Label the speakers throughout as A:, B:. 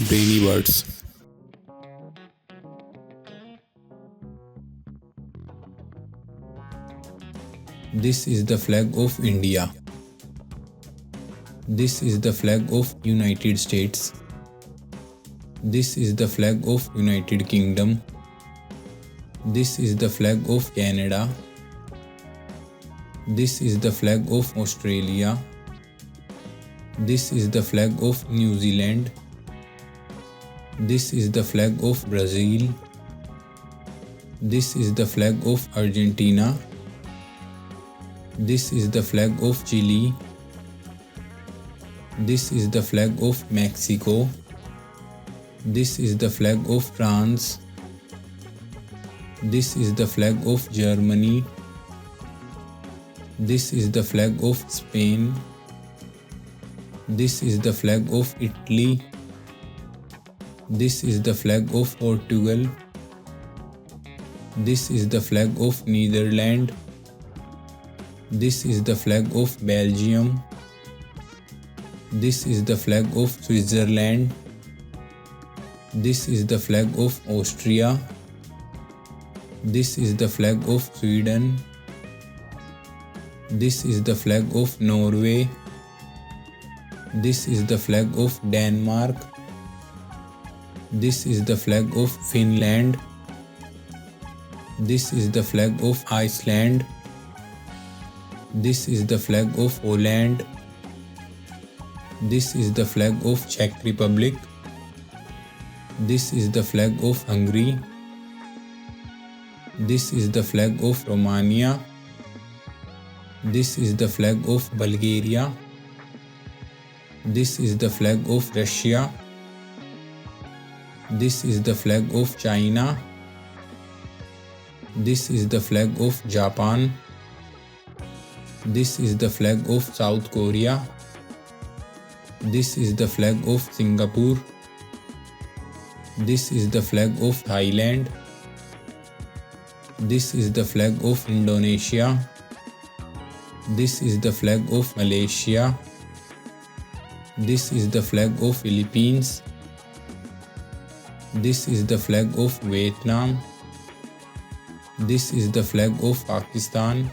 A: brainy birds.
B: This is the flag of India. This is the flag of United States. This is the flag of United Kingdom. This is the flag of Canada. This is the flag of Australia. This is the flag of New Zealand. This is the flag of Brazil. This is the flag of Argentina. This is the flag of Chile. This is the flag of Mexico. This is the flag of France. This is the flag of Germany. This is the flag of Spain. This is the flag of Italy. This is the flag of Portugal. This is the flag of Netherlands. This is the flag of Belgium. This is the flag of Switzerland. This is the flag of Austria. This is the flag of Sweden. This is the flag of Norway. This is the flag of Denmark. This is the flag of Finland. This is the flag of Iceland. This is the flag of Poland. This is the flag of Czech Republic. This is the flag of Hungary. This is the flag of Romania. This is the flag of Bulgaria. This is the flag of Russia. This is the flag of China. This is the flag of Japan. This is the flag of South Korea. This is the flag of Singapore. This is the flag of Thailand. This is the flag of Indonesia. This is the flag of Malaysia. This is the flag of Philippines. This is the flag of Vietnam. This is the flag of Pakistan.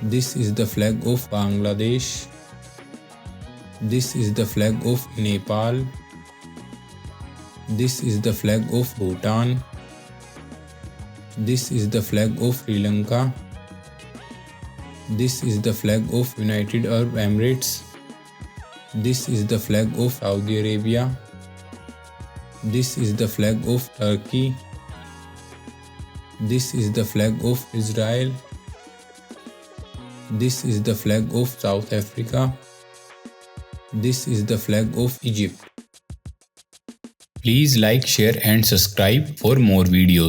B: This is the flag of Bangladesh. This is the flag of Nepal. This is the flag of Bhutan. This is the flag of Sri Lanka. This is the flag of United Arab Emirates. This is the flag of Saudi Arabia. This is the flag of Turkey. This is the flag of Israel. This is the flag of South Africa. This is the flag of Egypt. Please like, share and subscribe for more videos.